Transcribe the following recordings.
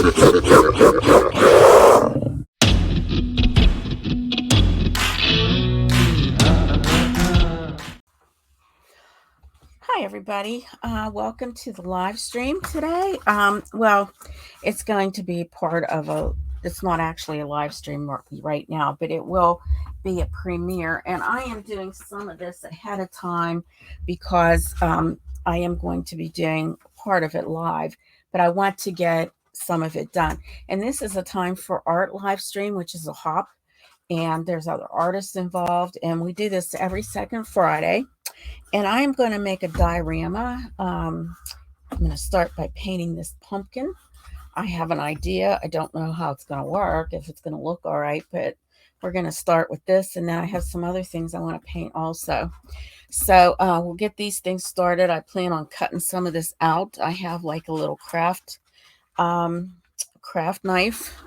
Hi, everybody. Welcome to the live stream today. Well, it's going to be part of it's not actually a live stream right now, but it will be a premiere. And I am doing some of this ahead of time because I am going to be doing part of it live, but I want to get some of it done. And this is a time for art live stream, which is a hop. And there's other artists involved. And we do this every second Friday. And I am going to make a diorama. I'm going to start by painting this pumpkin. I have an idea. I don't know how it's going to work, if it's going to look all right, but we're going to start with this. And then I have some other things I want to paint also. So we'll get these things started. I plan on cutting some of this out. I have like a little craft knife,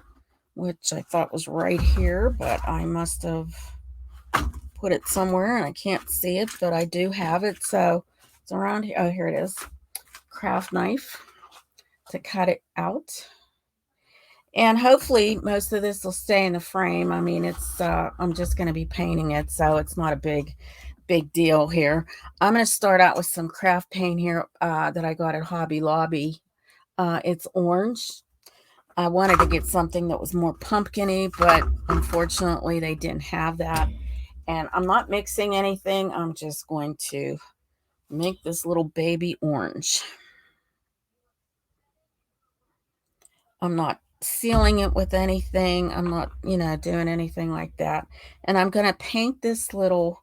which I thought was right here, but I must have put it somewhere and I can't see it, but I do have it. So it's around here. Oh, here it is. Craft knife to cut it out. And hopefully most of this will stay in the frame. I mean, I'm just going to be painting it, so it's not a big deal here. I'm going to start out with some craft paint here that I got at Hobby Lobby. It's orange. I wanted to get something that was more pumpkin-y, but unfortunately they didn't have that. And I'm not mixing anything. I'm just going to make this little baby orange. I'm not sealing it with anything. I'm not, doing anything like that. And I'm going to paint this little,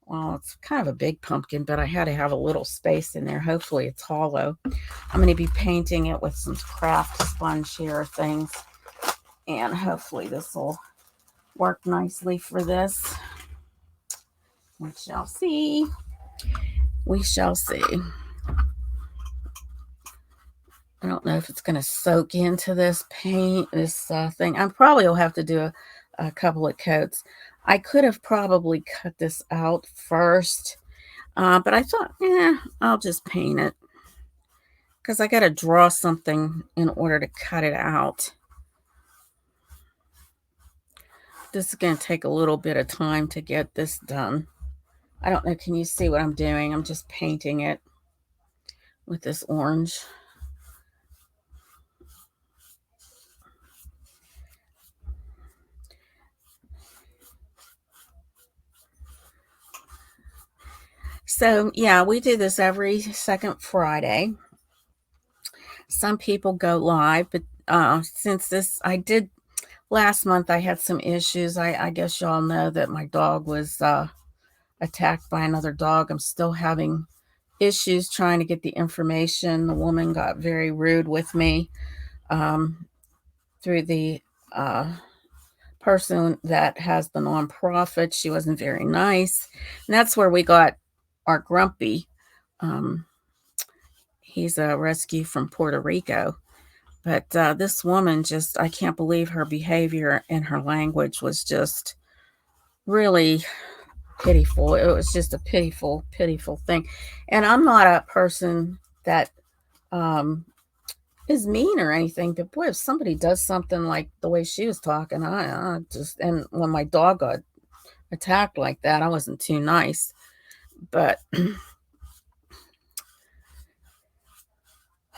well, it's kind of a big pumpkin, but I had to have a little space in there. Hopefully it's hollow. I'm going to be painting it with some craft sponge here things. And hopefully this will work nicely for this. We shall see. We shall see. I don't know if it's going to soak into this paint, this thing. I probably will have to do a couple of coats. I could have probably cut this out first, but I thought, I'll just paint it because I got to draw something in order to cut it out. This is going to take a little bit of time to get this done. I don't know. Can you see what I'm doing? I'm just painting it with this orange. So, yeah, we do this every second Friday. Some people go live, but since I did last month, I had some issues. I guess y'all know that my dog was attacked by another dog. I'm still having issues trying to get the information. The woman got very rude with me through the person that has the nonprofit. She wasn't very nice. And that's where we got our Grumpy. He's a rescue from Puerto Rico. But this woman I can't believe her behavior and her language was just really pitiful. It was just a pitiful thing. And I'm not a person that is mean or anything, but boy, if somebody does something like the way she was talking, I just, and when my dog got attacked like that, I wasn't too nice. But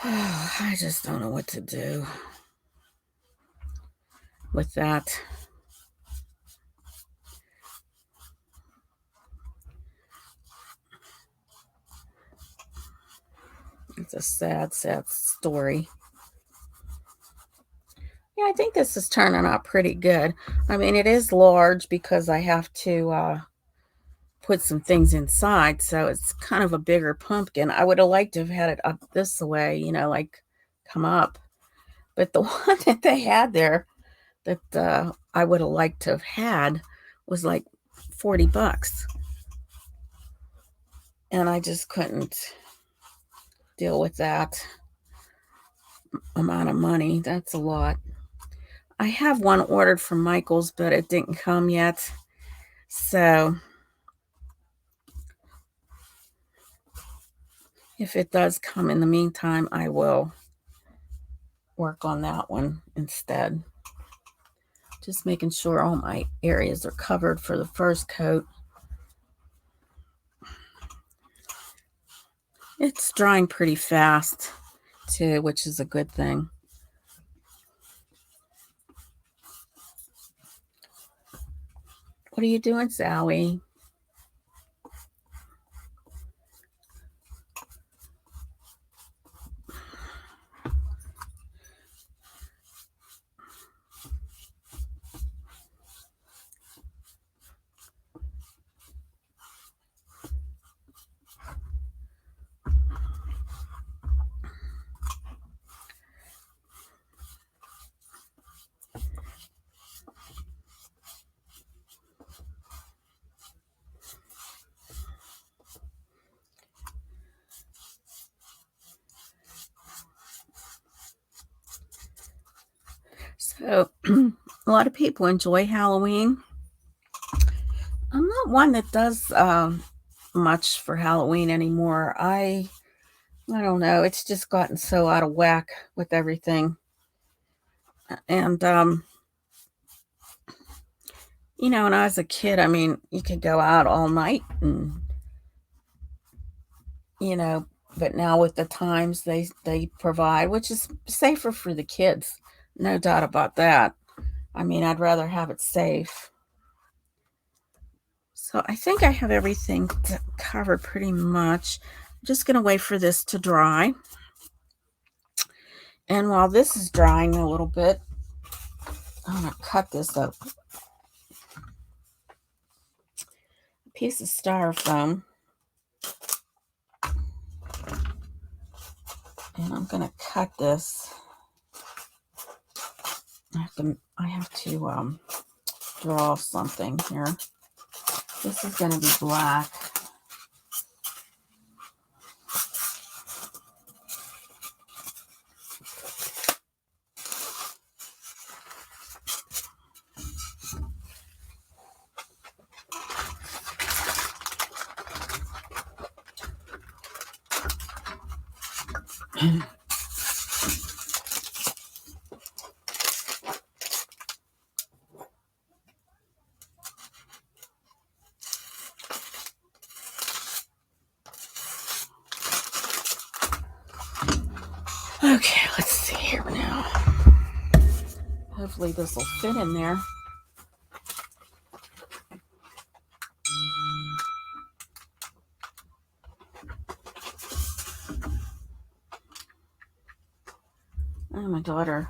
I just don't know what to do with that. It's a sad story. Yeah, I think this is turning out pretty good. I mean, it is large because I have to put some things inside, so it's kind of a bigger pumpkin. I would have liked to have had it up this way, like come up. But the one that they had there that I would have liked to have had was like $40. And I just couldn't deal with that amount of money. That's a lot. I have one ordered from Michael's, but it didn't come yet. So if it does come in the meantime, I will work on that one instead. Just making sure all my areas are covered for the first coat. It's drying pretty fast too, which is a good thing. What are you doing, Zowie? So, a lot of people enjoy Halloween. I'm not one that does much for Halloween anymore. I don't know. It's just gotten so out of whack with everything. And when I was a kid, I mean, you could go out all night and but now with the times they provide, which is safer for the kids, no doubt about that. I mean, I'd rather have it safe. So I think I have everything covered pretty much. I'm just going to wait for this to dry. And while this is drying a little bit, I'm going to cut this up. A piece of styrofoam. And I'm going to cut this. I have to draw something here. This is going to be black. Okay, let's see here now. Hopefully this will fit in there. Oh, my daughter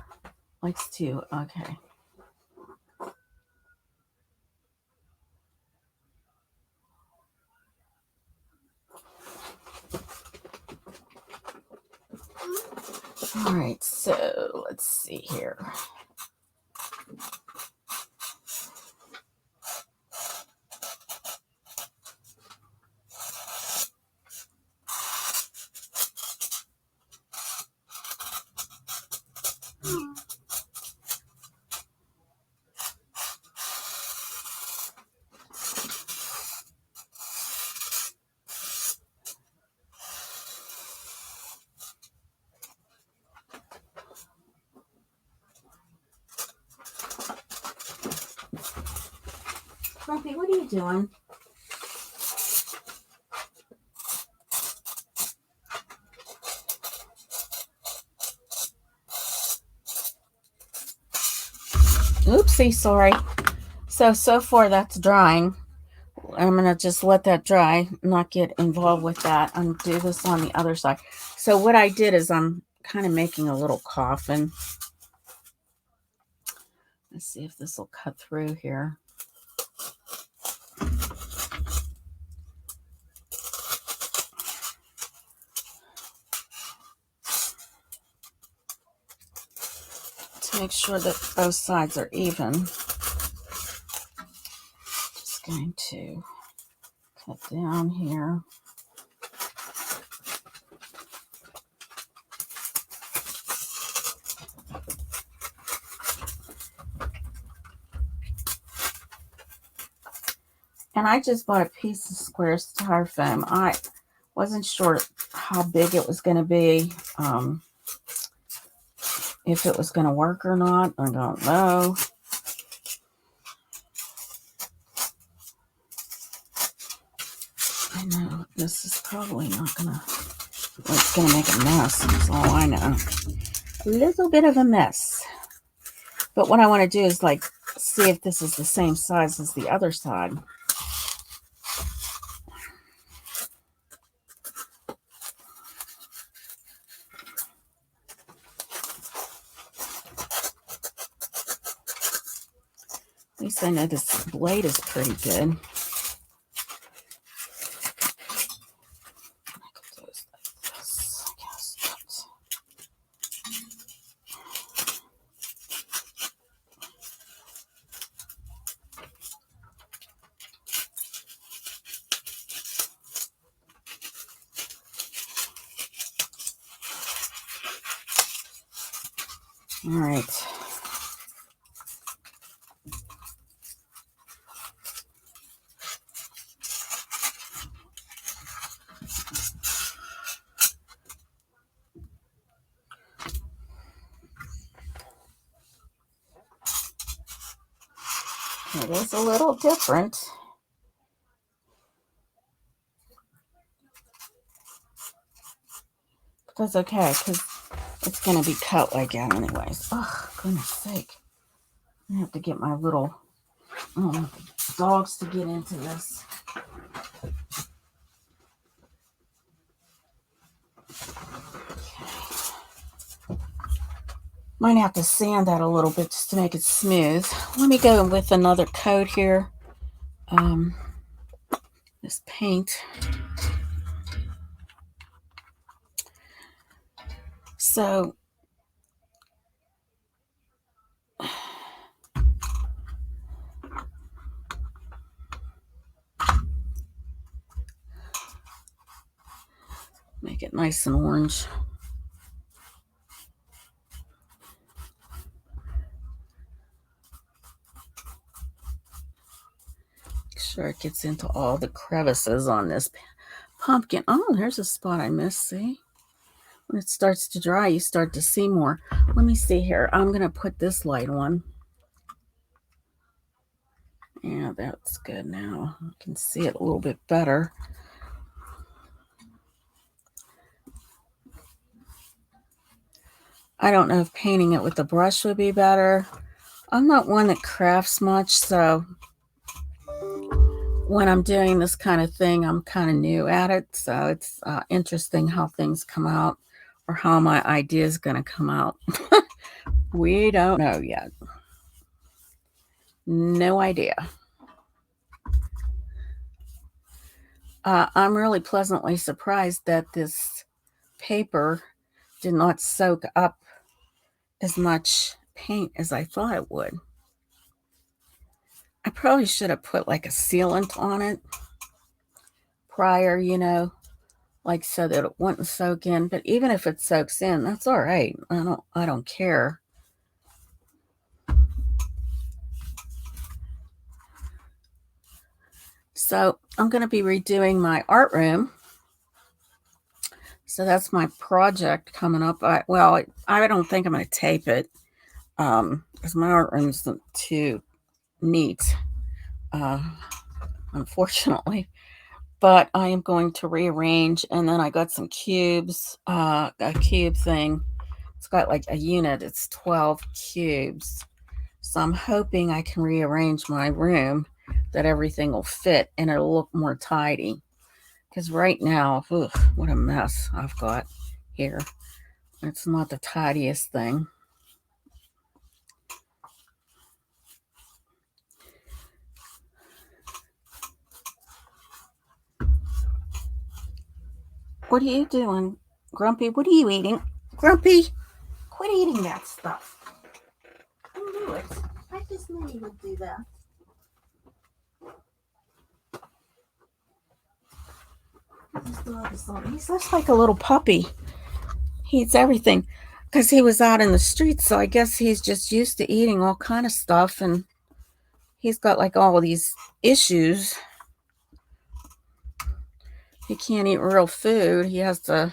likes to, okay. All right, so let's see here. Grumpy, what are you doing? Oopsie, sorry. So far that's drying. I'm going to just let that dry, not get involved with that, and do this on the other side. So what I did is I'm kind of making a little coffin. Let's see if this will cut through here. To make sure that both sides are even, just going to cut down here. And I just bought a piece of square styrofoam. I wasn't sure how big it was going to be. if it was going to work or not. I don't know. I know this is probably not going to, it's going to make a mess. That's all I know. A little bit of a mess. But what I want to do is like see if this is the same size as the other side. At least I know this blade is pretty good. All right. It is a little different. But that's okay, because it's going to be cut like that anyways. Oh, goodness sake. I have to get my little dogs to get into this. Okay. Might have to sand that a little bit just to make it smooth. Let me go with another coat here. This paint. So make it nice and orange. Make sure it gets into all the crevices on this pumpkin. Oh, there's a spot I missed. See? When it starts to dry, you start to see more. Let me see here. I'm going to put this light on. Yeah, that's good now. I can see it a little bit better. I don't know if painting it with the brush would be better. I'm not one that crafts much, so when I'm doing this kind of thing, I'm kind of new at it. So it's interesting how things come out or how my idea is going to come out. We don't know yet. No idea. I'm really pleasantly surprised that this paper did not soak up as much paint as I thought it would. I probably should have put like a sealant on it prior, like so that it wouldn't soak in. But even if it soaks in, that's all right. I don't care. So I'm going to be redoing my art room. So that's my project coming up. I don't think I'm going to tape it because my art room isn't too neat, unfortunately. But I am going to rearrange, and then I got some cubes, a cube thing. It's got like a unit. It's 12 cubes. So I'm hoping I can rearrange my room that everything will fit and it'll look more tidy. Because right now, what a mess I've got here. It's not the tidiest thing. What are you doing, Grumpy? What are you eating? Grumpy, quit eating that stuff. Don't do it. I just knew you would do that. He's just like a little puppy. He eats everything because he was out in the streets, so I guess he's just used to eating all kind of stuff, and he's got like all of these issues. He can't eat real food. He has to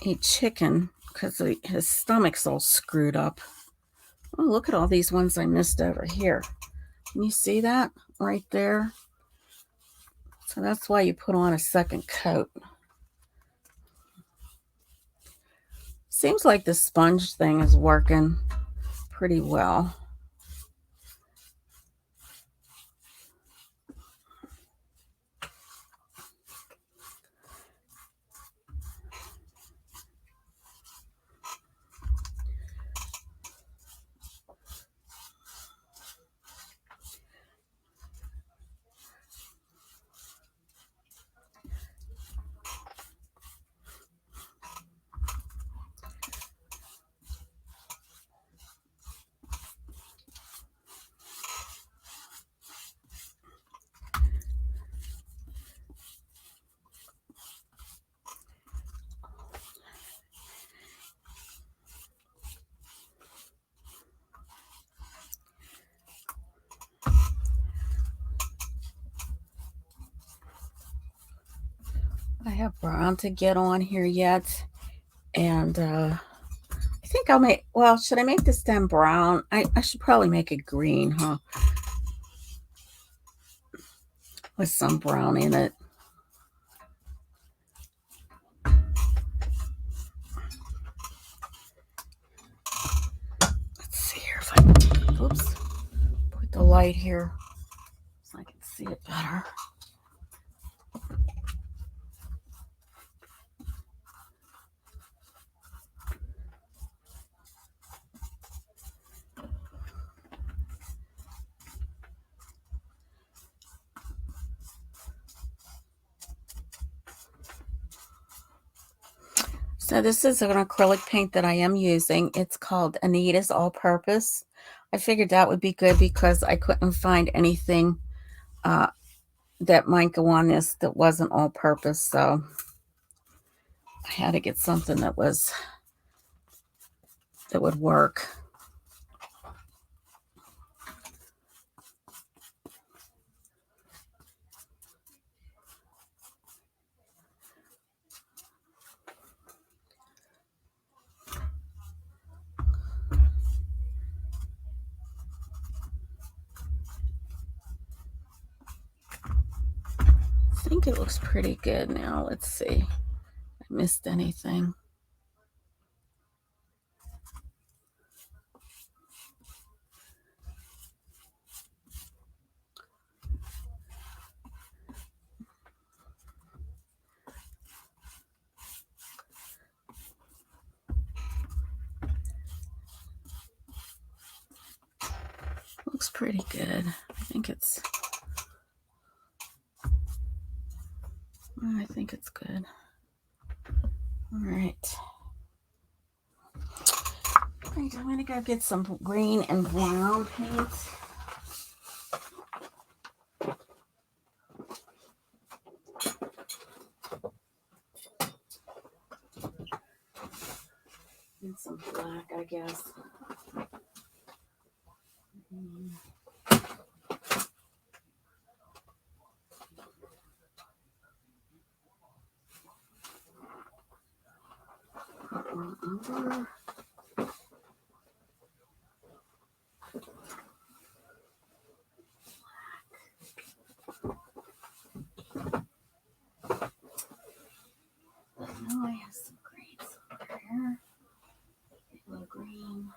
eat chicken because his stomach's all screwed up. Oh, look at all these ones I missed over here. Can you see that right there? So that's why you put on a second coat. Seems like the sponge thing is working pretty well. I have brown to get on here yet. And I think I'll make, well, should I make the stem brown? I should probably make it green, huh? With some brown in it. Let's see here if I, oops, put the light here so I can see it better. So this is an acrylic paint that I am using. It's called Anita's All Purpose. I figured that would be good because I couldn't find anything that might go on this that wasn't all purpose. So I had to get something that would work. I think it looks pretty good now. Let's see if I missed anything. Looks pretty good. I think it's good. All right. I'm going to go get some green and brown paint. And some black, I guess. Over. Now I have some greens over here. A little green.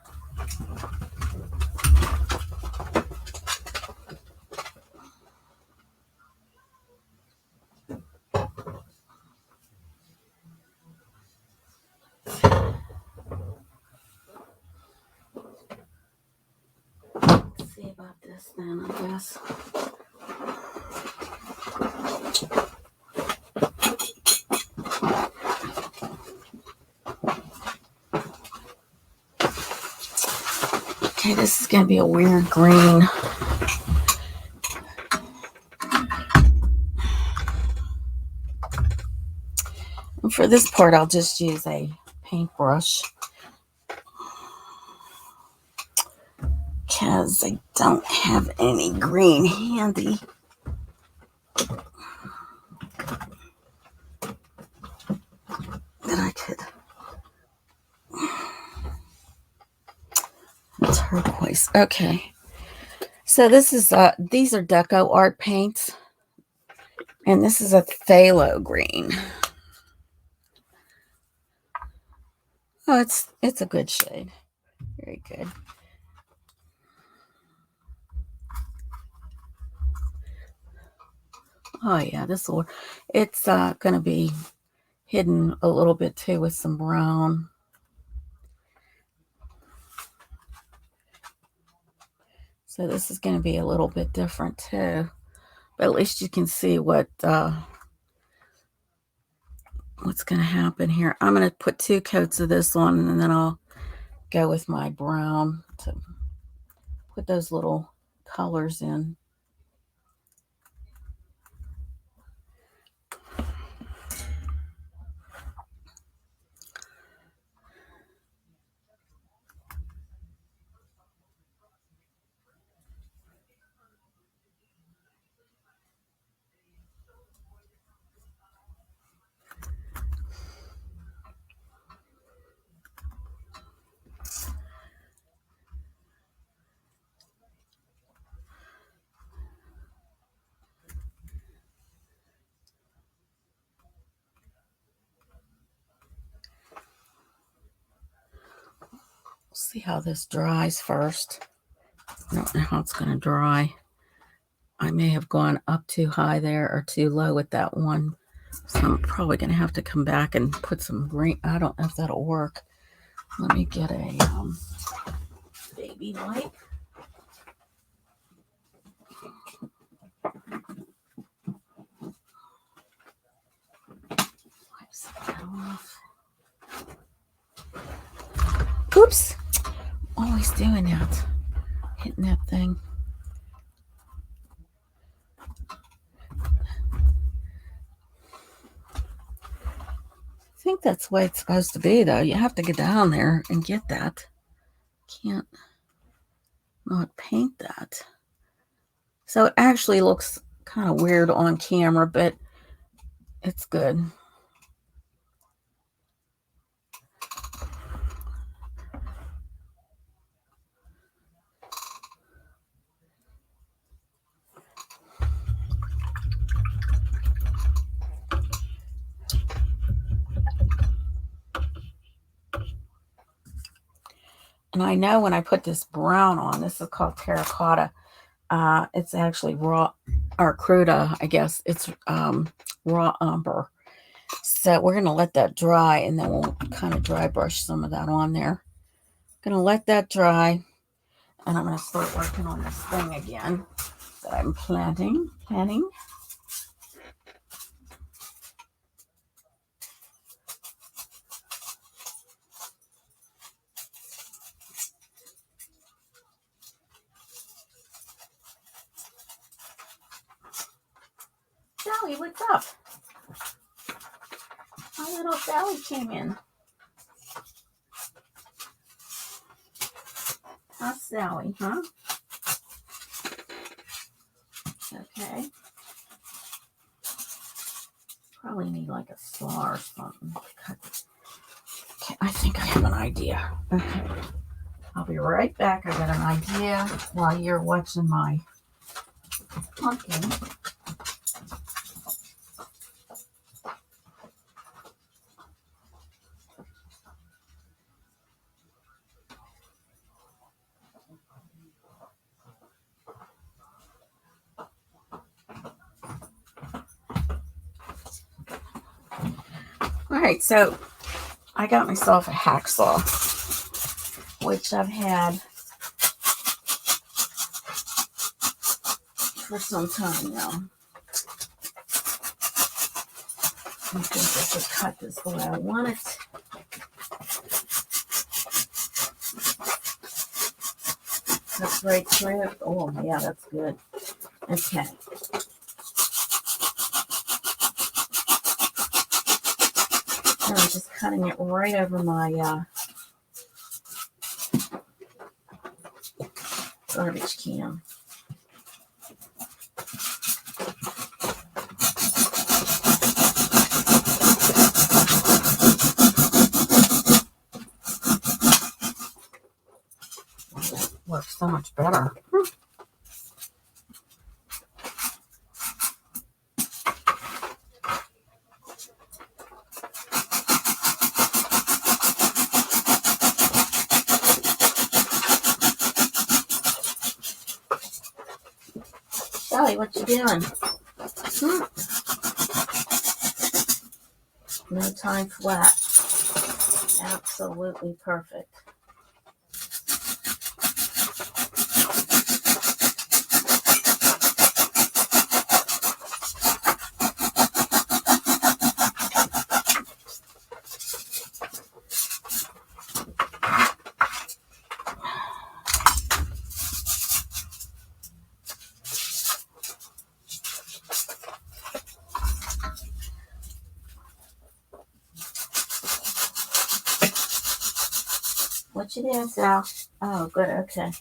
Let's see about this then, I guess. Okay, this is going to be a weird green. And for this part, I'll just use a paintbrush because I don't have any green handy. That I could turquoise. Okay. So this is these are deco art paints, and this is a phthalo green. Oh, it's a good shade. Very good. Oh yeah, this will. It's going to be hidden a little bit too with some brown. So this is going to be a little bit different too, but at least you can see what's going to happen here. I'm going to put 2 coats of this on, and then I'll go with my brown to put those little colors in. See how this dries first. I don't know how it's going to dry. I may have gone up too high there or too low with that one. So I'm probably going to have to come back and put some green. I don't know if that'll work. Let me get a baby light. Oops. Always doing that. Hitting that thing. I think that's the way it's supposed to be, though. You have to get down there and get that. Can't not paint that. So it actually looks kind of weird on camera, but it's good. And I know when I put this brown on, this is called terracotta. It's actually raw or cruda, I guess. It's raw umber. So we're going to let that dry, and then we'll kind of dry brush some of that on there. Going to let that dry, and I'm going to start working on this thing again that I'm planting. Sally, what's up? My little Sally came in. How's Sally, huh? Okay. Probably need like a saw or something. Okay, I think I have an idea. Okay. I'll be right back. I got an idea while you're watching my pumpkin. All right, so I got myself a hacksaw, which I've had for some time now. I think I should cut this the way I want it. That's right through. Oh, yeah, that's good. Okay. And I'm just cutting it right over my garbage can. so much better. Shelly, what you doing? No time flat. Absolutely perfect. What you doing, Sal? Oh, good, okay.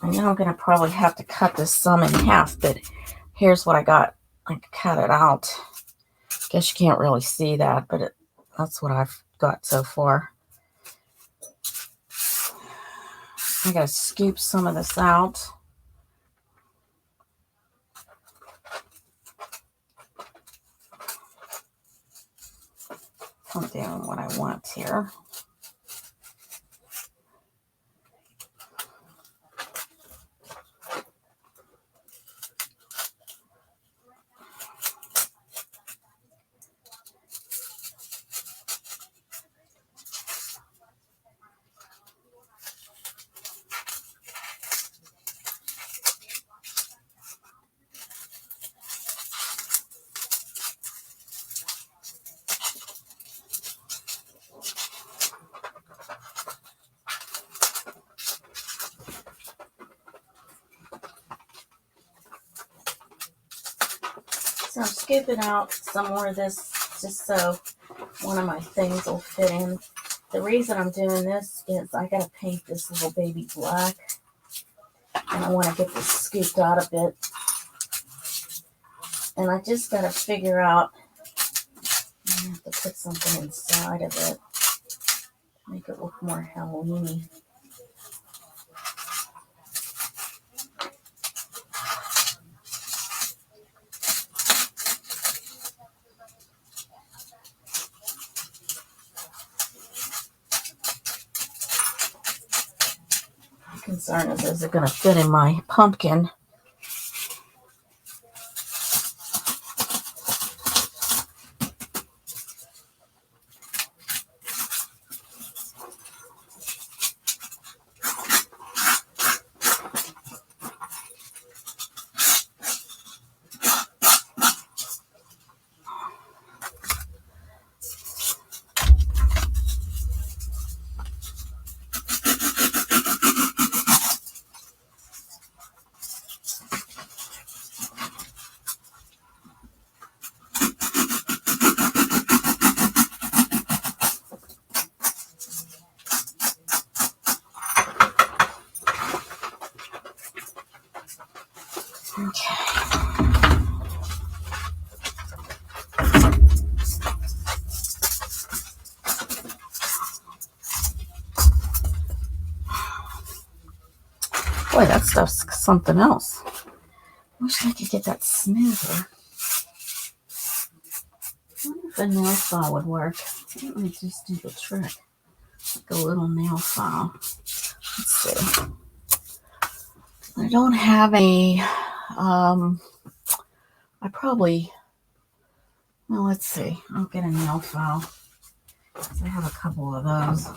I know I'm going to probably have to cut this some in half, but here's what I got. I cut it out. Guess you can't really see that, but that's what I've got so far. I got to scoop some of this out. I'm doing what I want here. So I'm scooping out some more of this just so one of my things will fit in. The reason I'm doing this is I got to paint this little baby black. And I want to get this scooped out a bit. And I just got to figure out, I have to put something inside of it to make it look more Halloween-y. Concern is it going to fit in my pumpkin? Boy, that stuff's something else. Wish I could get that smoother. I wonder if a nail file would work. It might just do the trick. Like a little nail file. Let's see. I don't have any. I probably. Well, let's see. I'll get a nail file. I have a couple of those.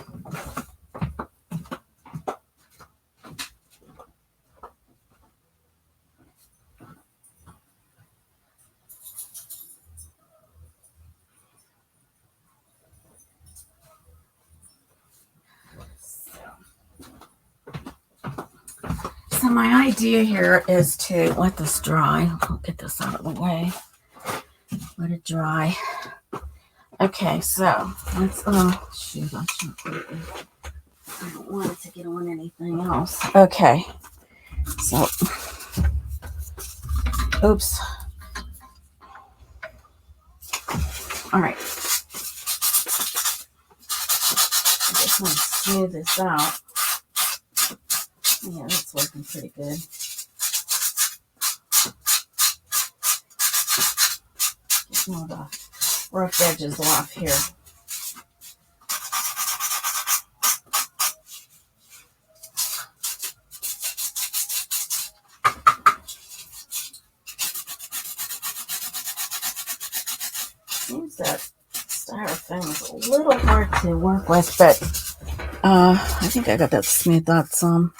So my idea here is to let this dry. I'll get this out of the way. Let it dry. Okay, so let's, shoot, I shouldn't put it in. I don't want it to get on anything else. Okay, so, oops, All right. I just want to smooth this out. Yeah, that's working pretty good. Get all the rough edges off here. Seems that styrofoam is a little hard to work with, but I think I got that smoothed out some.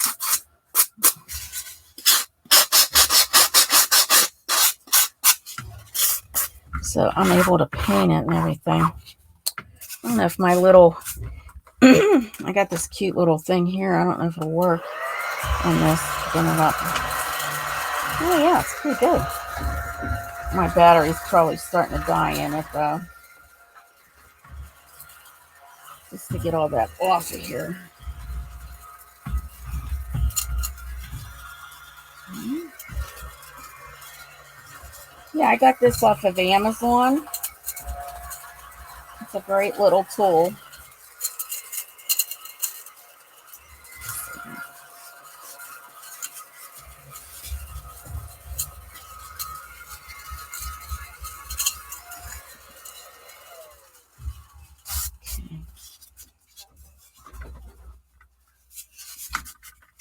So I'm able to paint it and everything. I don't know if my little, I got this cute little thing here. I don't know if it'll work on this. Picking it up. Oh yeah, it's pretty good. My battery's probably starting to die in it though. Just to get all that off of here. Yeah, I got this off of Amazon. It's a great little tool.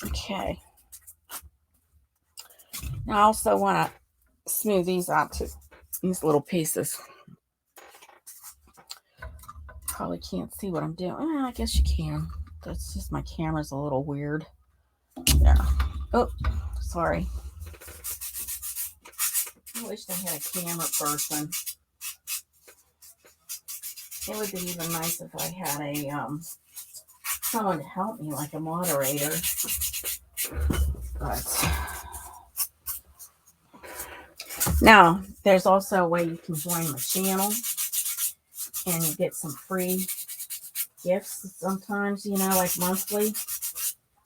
Okay. Now I also want to smooth these out too. These little pieces. Probably can't see what I'm doing. I guess you can. That's just my camera's a little weird. Yeah. Oh, sorry. I wish I had a camera person. It would be even nice if I had a someone to help me, like a moderator. But now there's also a way you can join my channel and you get some free gifts sometimes, you know, like monthly,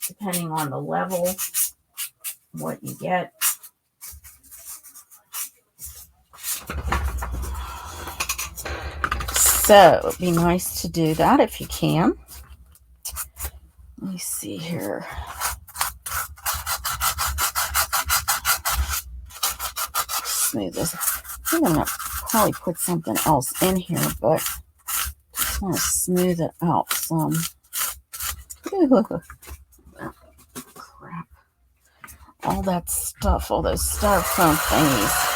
depending on the level, what you get. So it'd be nice to do that if you can. Let me see here. Smooth this. I think I'm going to probably put something else in here, but just want to smooth it out some. Oh, crap. All that stuff, all those styrofoam thingies.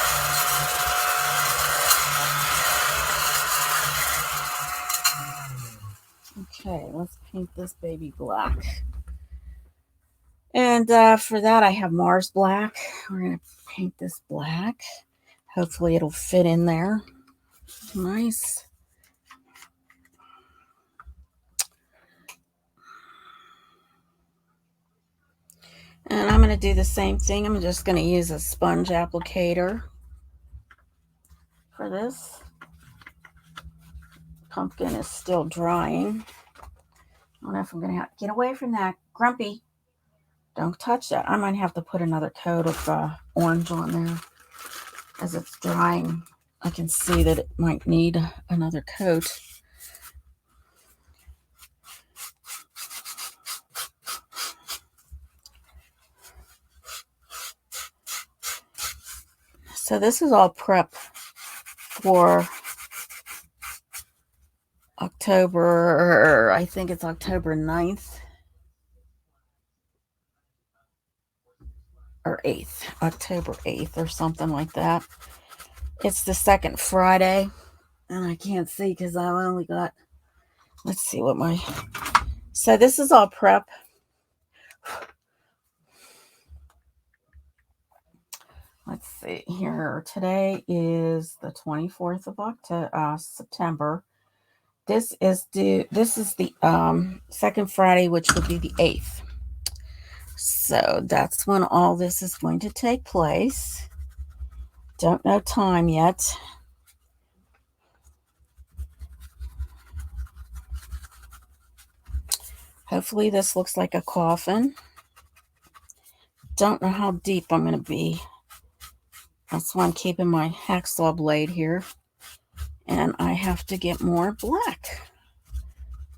Okay, let's paint this baby black. And for that, I have Mars Black. We're going to paint this black. Hopefully it'll fit in there. Nice. And I'm going to do the same thing. I'm just going to use a sponge applicator for this. Pumpkin is still drying. I don't know if I'm going to have to get away from that. Grumpy. Don't touch that. I might have to put another coat of orange on there as it's drying. I can see that it might need another coat. So this is all prep for October, I think it's October 9th or 8th, October 8th or something like that. It's the second Friday, and I can't see because I only got, let's see what my, so this is all prep. Let's see here. Today is the 24th of September. This is the second Friday, which would be the 8th. So that's when all this is going to take place. Don't know time yet. Hopefully this looks like a coffin. Don't know how deep I'm going to be. That's why I'm keeping my hacksaw blade here And I have to get more black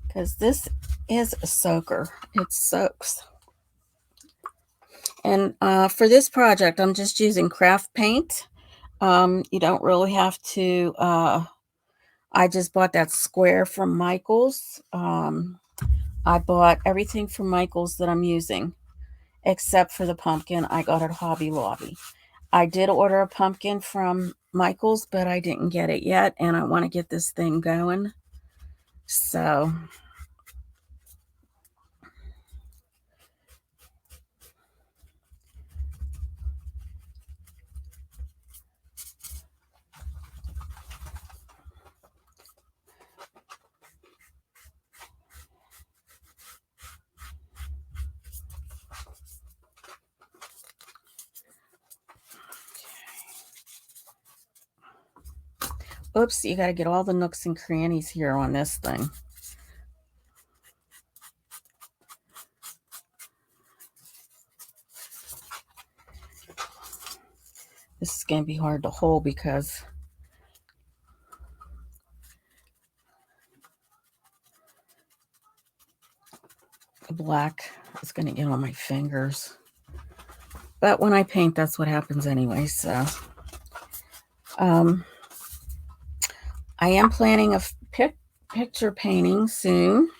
because this is a soaker. It soaks. And for this project, I'm just using craft paint. You don't really have to. I just bought that square from Michael's. I bought everything from Michael's that I'm using, except for the pumpkin I got at Hobby Lobby. I did order a pumpkin from Michael's, but I didn't get it yet, and I want to get this thing going. So, oops, you got to get all the nooks and crannies here on this thing. This is going to be hard to hold because the black is going to get on my fingers. But when I paint, that's what happens anyway. So, I am planning a picture painting soon.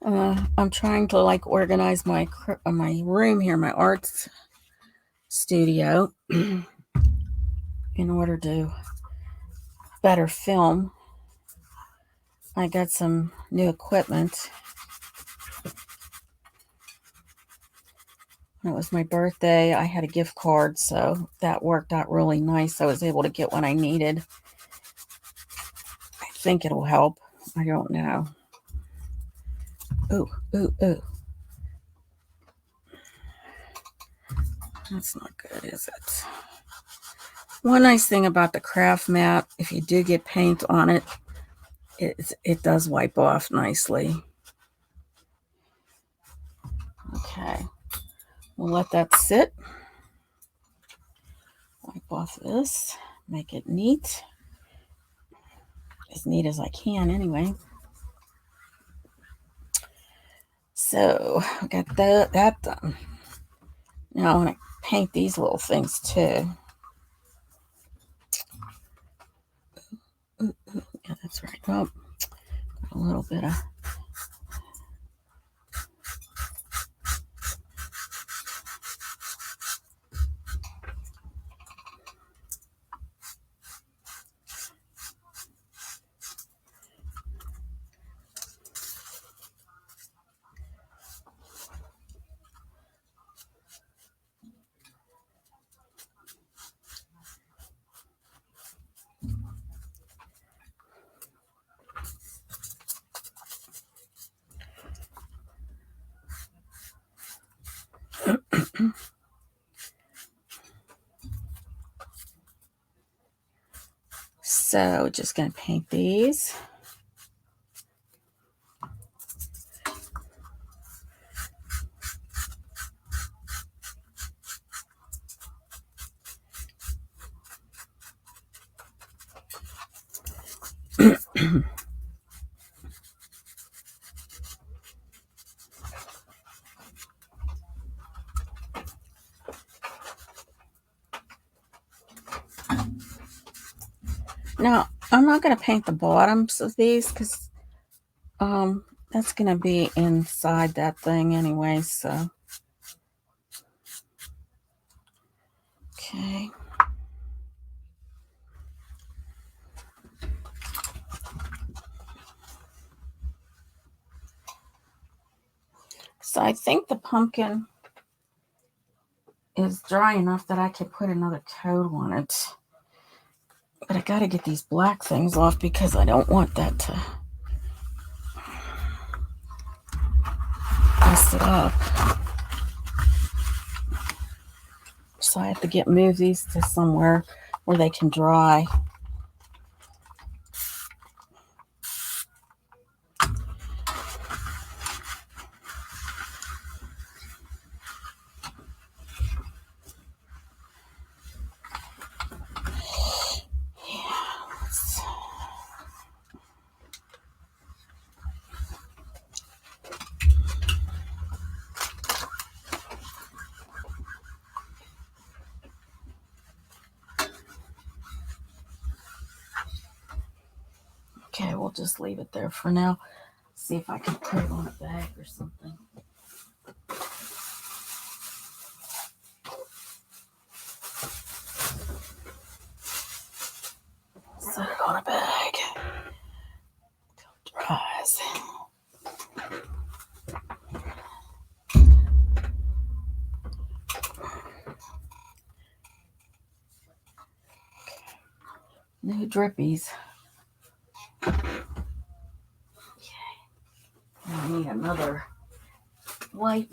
I'm trying to like organize my room here, my arts studio, in order to better film. I got some new equipment. It was my birthday. I had a gift card, so that worked out really nice. I was able to get what I needed. I think it'll help. I don't know. Ooh, ooh, ooh. That's not good, is it? One nice thing about the craft mat, if you do get paint on it, it does wipe off nicely. Okay, we'll let that sit. Wipe off this, make it neat. As neat as I can, anyway. So, I got that done. Now, I want to paint these little things, too. Ooh, ooh, yeah, that's right. Oh, got a little bit of... So, just going to paint these. Now, I'm not going to paint the bottoms of these because that's going to be inside that thing anyway, so. Okay. So I think the pumpkin is dry enough that I could put another coat on it. But I got to get these black things off because I don't want that to mess it up. So I have to move these to somewhere where they can dry. we'll just leave it there for now. See if I can put it on a bag or something. Set it on a bag till it dries. No drippies. Okay. I need another wipe.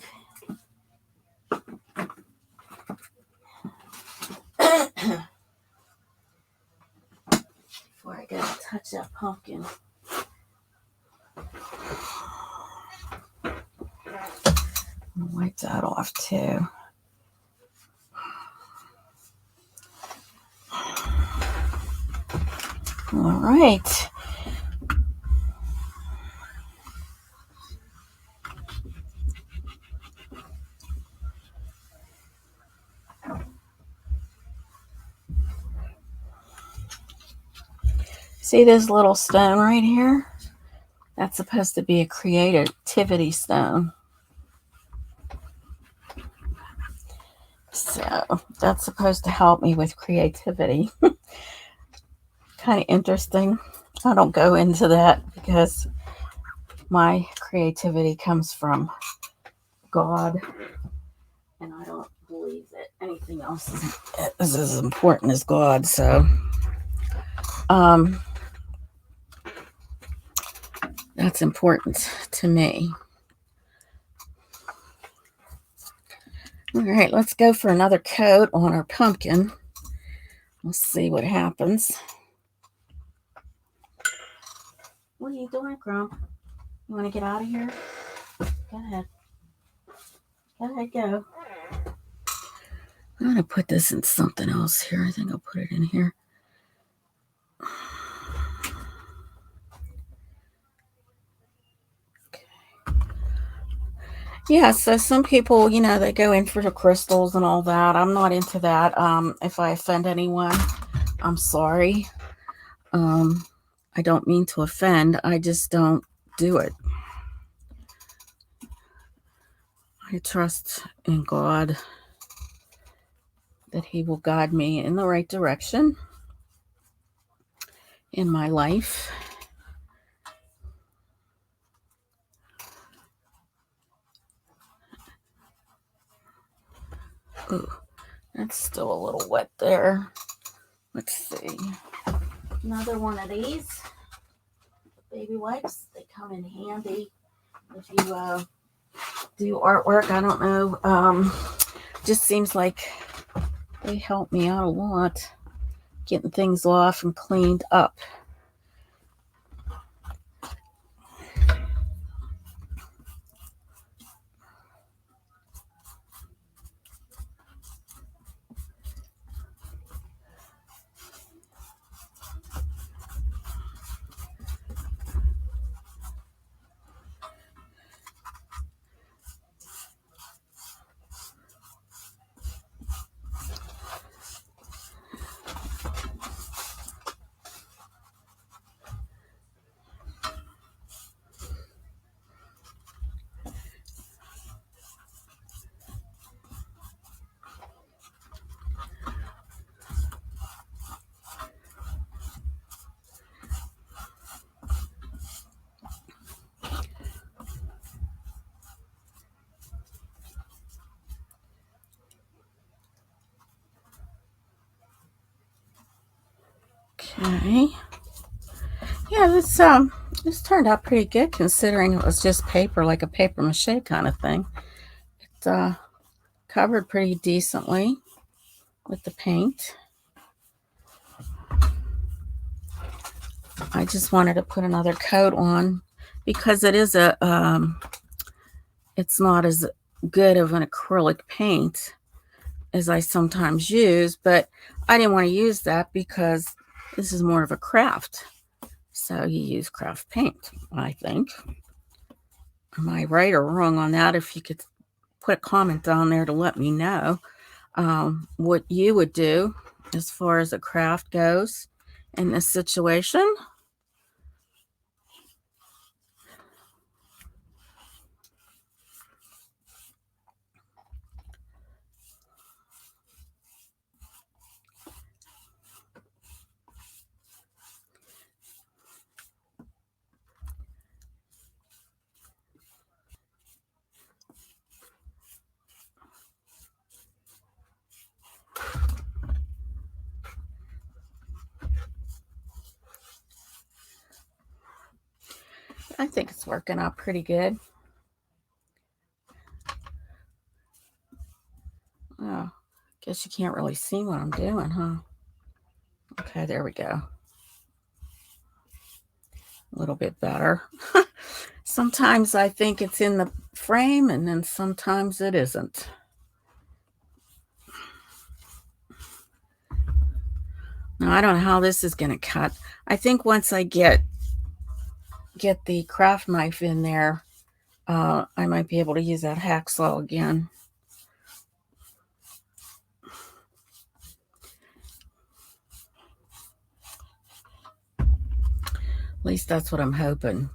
Before I go touch that pumpkin. I'll wipe that off too. All right. See this little stone right here? That's supposed to be a creativity stone. So that's supposed to help me with creativity. Kind of interesting. I don't go into that because my creativity comes from God, and I don't believe that anything else is as important as God. So that's important to me. All right, let's go for another coat on our pumpkin. We'll see what happens. What are you doing, Grump? You want to get out of here? Go ahead. Go ahead, go. I'm going to put this in something else here. I think I'll put it in here. Yeah, so some people, they go in for the crystals and all that. I'm not into that. If I offend anyone, I'm sorry. I don't mean to offend. I just don't do it. I trust in God that He will guide me in the right direction in my life. Ooh, that's still a little wet there. Let's see. Another one of these baby wipes. They come in handy if you do artwork. I don't know. Just seems like they help me out a lot getting things off and cleaned up. Okay. Yeah, this turned out pretty good considering it was just paper, like a paper mache kind of thing. It covered pretty decently with the paint. I just wanted to put another coat on because it is it's not as good of an acrylic paint as I sometimes use, but I didn't want to use that because this is more of a craft. So you use craft paint, I think. Am I right or wrong on that? If you could put a comment down there to let me know what you would do as far as a craft goes in this situation. I think it's working out pretty good. Oh, guess you can't really see what I'm doing, huh? Okay, there we go. A little bit better. Sometimes I think it's in the frame, and then sometimes it isn't. Now, I don't know how this is going to cut. I think once I get the craft knife in there, I might be able to use that hacksaw again. At least that's what I'm hoping.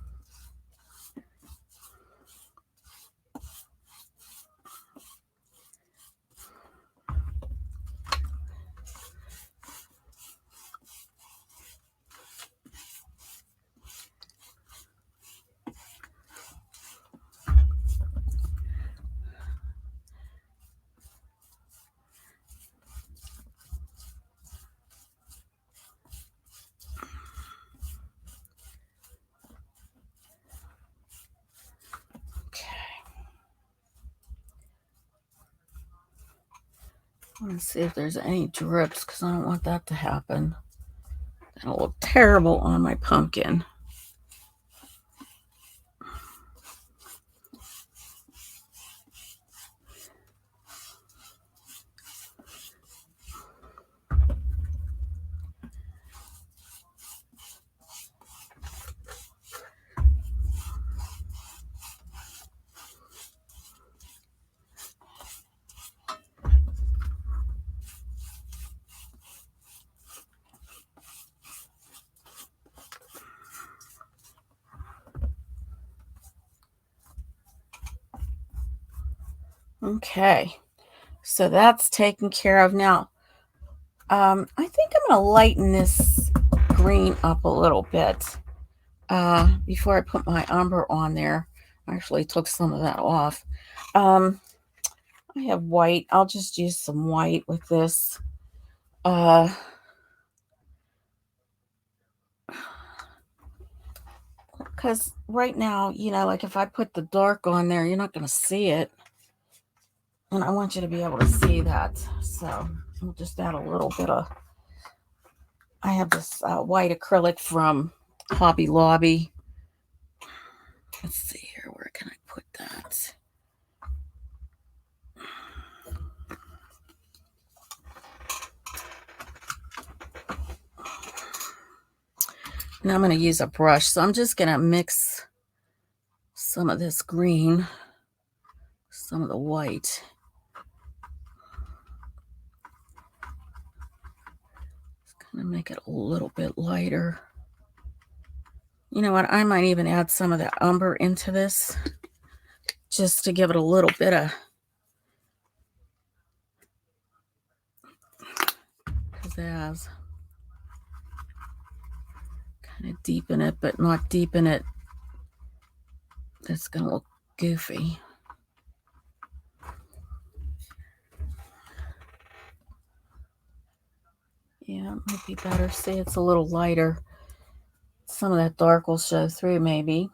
Let's see if there's any drips, because I don't want that to happen. That'll look terrible on my pumpkin. Okay, so that's taken care of. Now, I think I'm going to lighten this green up a little bit before I put my umber on there. I actually took some of that off. I have white. I'll just use some white with this. Because right now, you know, like if I put the dark on there, you're not going to see it. And I want you to be able to see that. So I'll just add a little bit of, I have this white acrylic from Hobby Lobby. Let's see here, where can I put that? Now I'm going to use a brush. So I'm just going to mix some of this green, some of the white. Gonna make it a little bit lighter. You know what? I might even add some of the umber into this just to give it a little bit of pizzazz. Kind of deepen it, but not deepen it. That's gonna look goofy. Yeah, it might be better. See, it's a little lighter. Some of that dark will show through, maybe.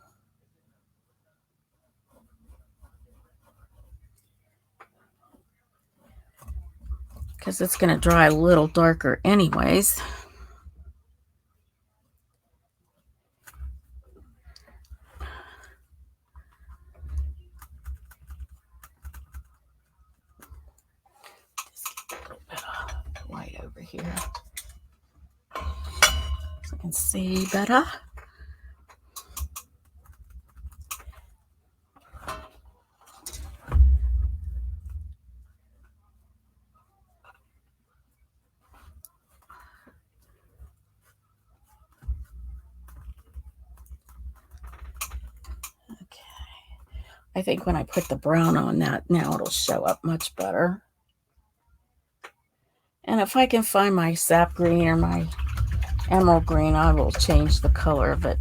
Because it's going to dry a little darker anyways. Just a little bit of white over here so I can see better. I think when I put the brown on that now, it'll show up much better. And if I can find my sap green or my emerald green, I will change the color of it.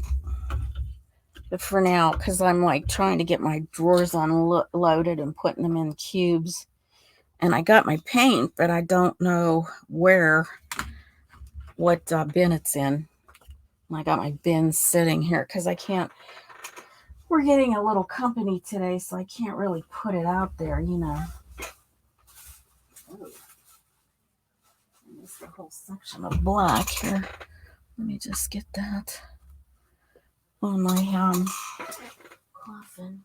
But for now, because I'm like trying to get my drawers unloaded and putting them in cubes, and I got my paint, but I don't know what bin it's in. I got my bin sitting here because I can't we're getting a little company today, so I can't really put it out there, you know. Oh, there's the whole section of black here. Let me just get that on my coffin.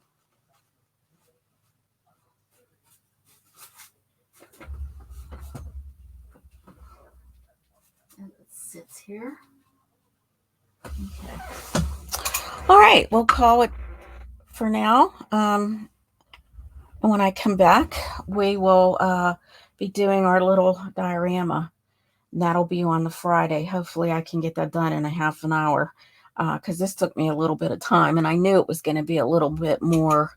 And it sits here. Okay. All right, we'll call it for now. When I come back, we will be doing our little diorama. That'll be on the Friday. Hopefully, I can get that done in a half an hour because this took me a little bit of time, and I knew it was going to be a little bit more.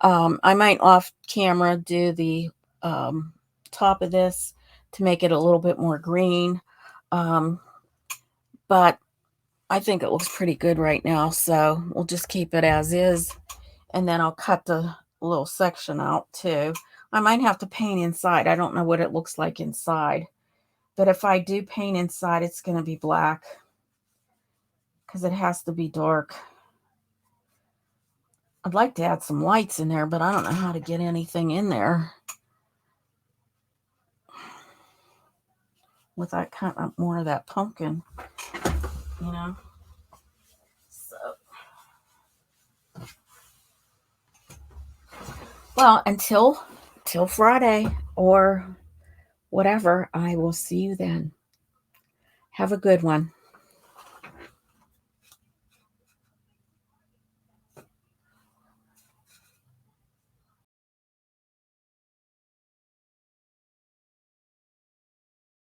I might off camera do the top of this to make it a little bit more green, but I think it looks pretty good right now, so we'll just keep it as is, and then I'll cut the little section out too. I might have to paint inside. I don't know what it looks like inside, but if I do paint inside, it's going to be black because it has to be dark. I'd like to add some lights in there, but I don't know how to get anything in there with that kind of more of that pumpkin, you know. So, well, until Friday or whatever, I will see you then. Have a good one.